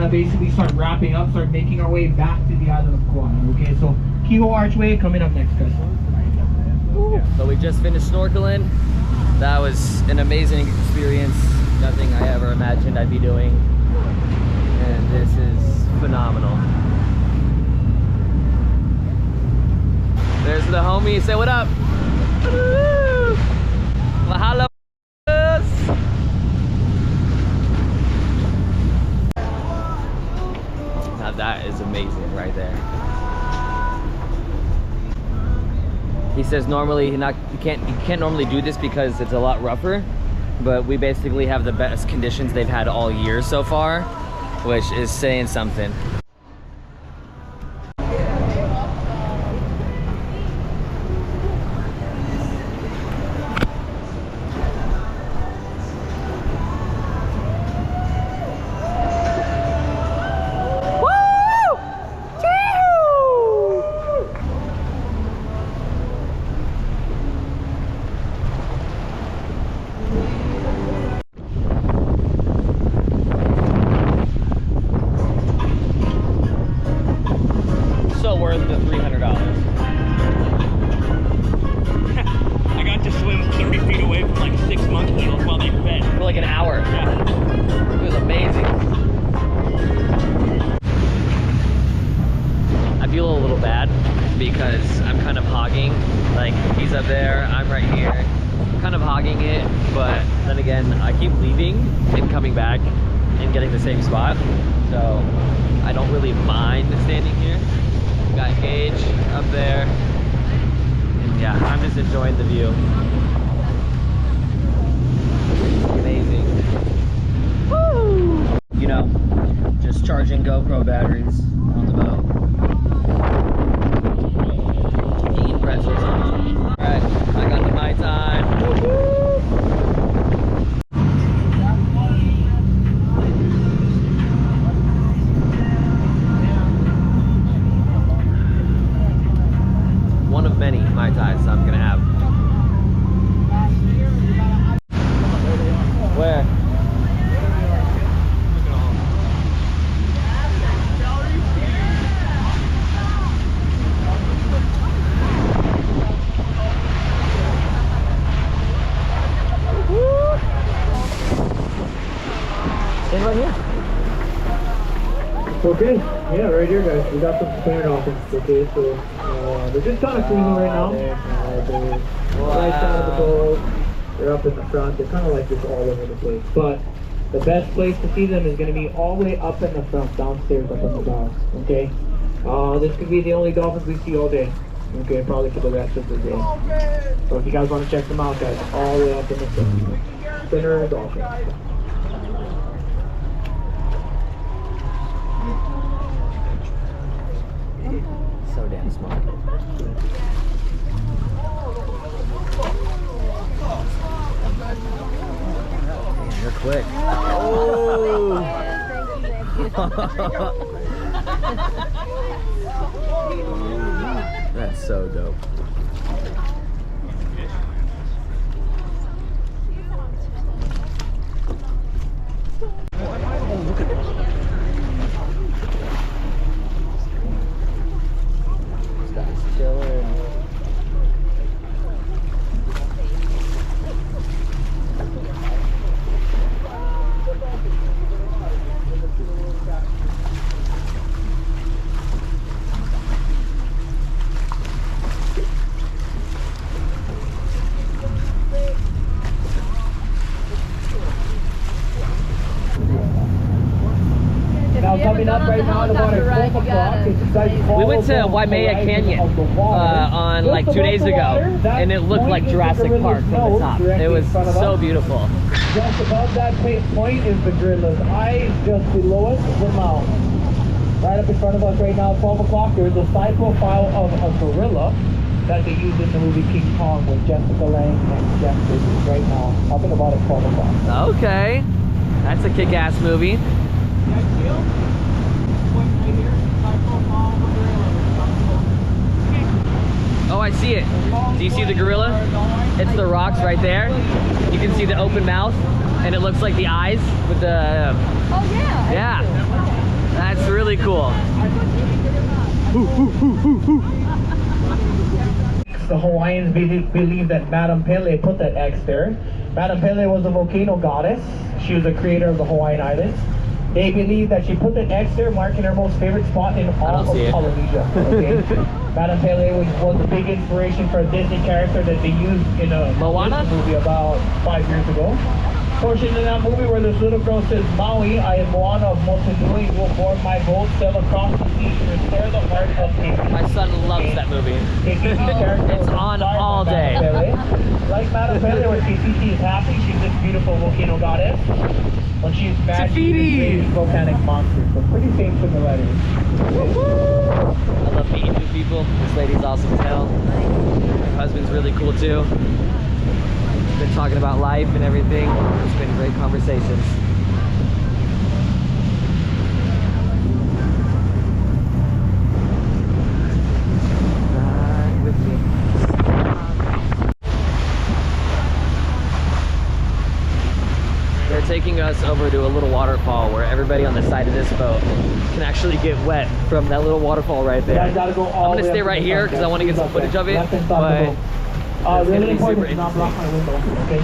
basically start wrapping up, start making our way back to the island of Kauai. Okay, so Kehoe Archway coming up next, guys. So we just finished snorkeling. That was an amazing experience. Nothing I ever imagined I'd be doing. And this is phenomenal. There's the homie. Say what up. Mahalo. Now that is amazing right there. He says normally you can't normally do this because it's a lot rougher, but we basically have the best conditions they've had all year so far, which is saying something. Worth the $300. I got to swim 30 feet away from like 6 monkey eels while they fed. For like an hour. Yeah. It was amazing. I feel a little bad because I'm kind of hogging. Like, he's up there, I'm right here. Kind of hogging it, but then again, I keep leaving and coming back and getting the same spot. So I don't really mind standing here. Got Gage up there, and yeah, I'm just enjoying the view. Amazing. Woo! You know, just charging GoPro batteries on the boat. Eating pretzels. Alright, I got the Mai Tai. One of many Mai Tais I'm gonna have. Where? Stand right here. Okay, yeah, right here, guys. We got some container dolphins. Okay, so they're just kind of cruising right now. They're right down the boat. They're up in the front. They're kind of like just all over the place. But the best place to see them is going to be all the way up in the front, downstairs, up in the bow. Okay, this could be the only dolphins we see all day. Okay, probably for the rest of the day. So if you guys want to check them out, guys, all the way up in the front. Center dolphins. So damn smart. Man, you're quick. Oh! That's so dope. Coming up right now at about 12 o'clock. We went to Waimea Canyon on like 2 days ago, and it looked like Jurassic Park from the top. It was so beautiful. Just above that point is the gorilla's eyes. Just below us is the mountain. Right up in front of us right now, 12 o'clock, there's a side profile of a gorilla that they used in the movie King Kong with Jessica Lange and Jeff Bridges right now, up at about 12 o'clock. Okay, that's a kick-ass movie. Oh, I see it. Do you see the gorilla? It's the rocks right there. You can see the open mouth, and it looks like the eyes with the... Oh, yeah. Yeah. really cool. The Hawaiians believe that Madame Pele put that X there. Madame Pele was a volcano goddess. She was the creator of the Hawaiian Islands. They believe that she put that X there, marking her most favorite spot in all of Polynesia. Okay? Madame Pele was a big inspiration for a Disney character that they used in a Moana movie about 5 years ago. Portion in that movie where this little girl says, Maui, I am Moana of Motunui, will board my boat, sail across the sea to restore the heart of Tahiti. My son loves that movie. It's on all day. Like Madame Pele, where Tahiti is happy, she's this beautiful volcano goddess. When she's mad, she's a volcanic monster. So pretty same similarities. I love meeting new people. This lady's awesome as hell. Her husband's really cool too. Been talking about life and everything. It's been great conversations. Ride with me. They're taking us over to a little waterfall where everybody on the side of this boat can actually get wet from that little waterfall right there. I'm gonna stay right here because I want to get some footage of it, but it's really important to not block my window, okay?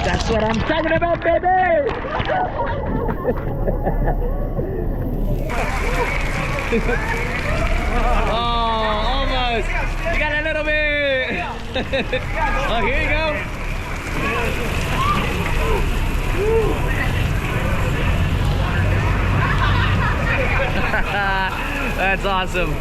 That's what I'm talking about, baby! Oh, almost. You got a little bit. Oh, here you go. That's awesome.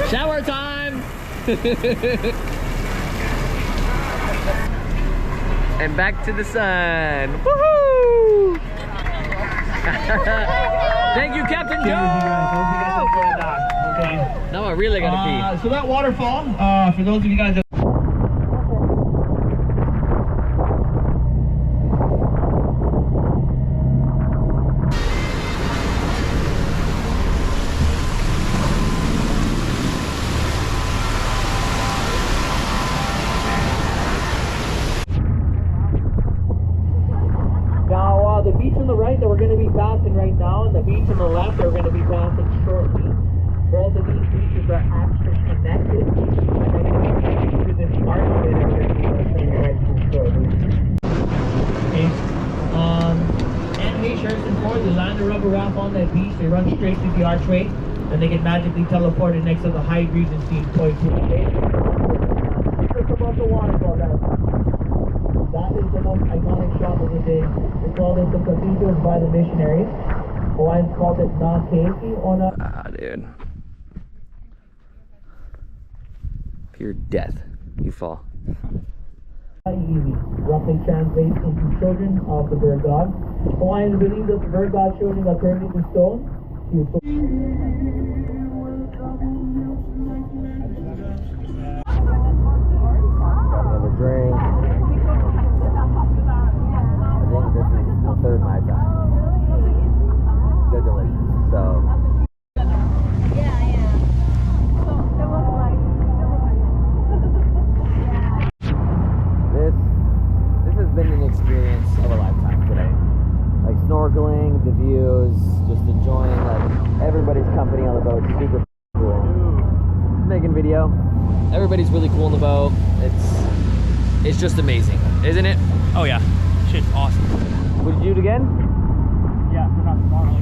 Shower time! And back to the sun. Woohoo! Thank you, Captain Joe! Okay. Now I really gotta pee. So that waterfall, for those of you guys that the beach on the right that we're going to be passing right now, and the beach on the left that we're going to be passing shortly. Both of these beaches are actually connected, and they're going to be connected to this archway that we're going to be showing you right through shortly. Okay. Animate shirts and forward, they land the rubber wrap on that beach, they run straight through the archway, and they get magically teleported next to the high Regency toy pool. Okay? Just above the waterfall, guys. That is the most iconic shot of the day. They called it the cathedrals by the missionaries. Hawaiians called it na keiki or na. Ah, dude. Pure death. You fall. Easy. Roughly translates into children of the bird god. Hawaiians believe that the bird god children got turned into stone. He was so Another drink. I think this is the third Mai Tai. They're delicious. views, just enjoying like everybody's company on the boat. Super cool. Making video. Everybody's really cool on the boat. It's just amazing, isn't it? Oh yeah, shit's awesome. Would you do it again? Yeah, we're not tomorrow.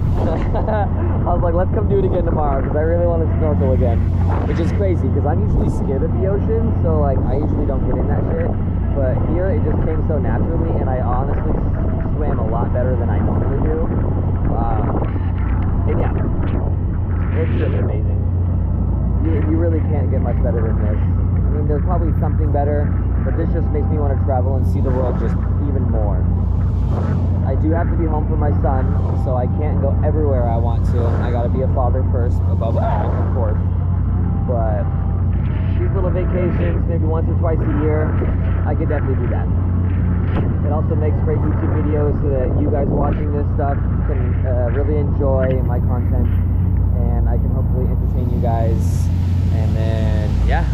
I was like, let's come do it again tomorrow because I really want to snorkel again. Which is crazy because I'm usually scared of the ocean, so like I usually don't get in that shit. But here it just came so naturally, and I honestly swam a lot better than I normally do. And yeah, it's just amazing. You really can't get much better than this. I mean, there's probably something better, but this just makes me want to travel and see the world just even more. I do have to be home for my son, so I can't go everywhere I want to. I gotta be a father first, above all, of course. But these little vacations, maybe once or twice a year, I could definitely do that. It also makes great YouTube videos so that you guys watching this stuff can really enjoy my content, and I can hopefully entertain you guys. And then, yeah,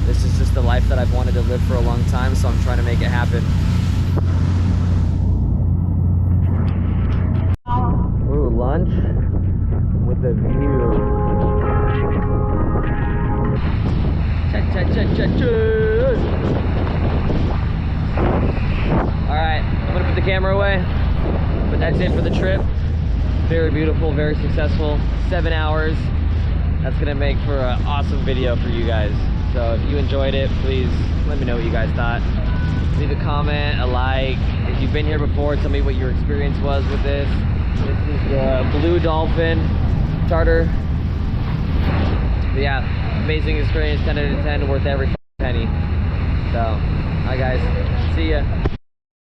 this is just the life that I've wanted to live for a long time, so I'm trying to make it happen. Ooh, lunch with a view. Cheers. Alright, I'm gonna put the camera away, but that's it for the trip. Very beautiful, very successful. 7 hours. That's gonna make for an awesome video for you guys. So if you enjoyed it, please let me know what you guys thought. Leave a comment, a like. If you've been here before, tell me what your experience was with this. This is the Blue Dolphin charter. But yeah, amazing experience, 10 out of 10, worth every penny. So, hi guys, see ya.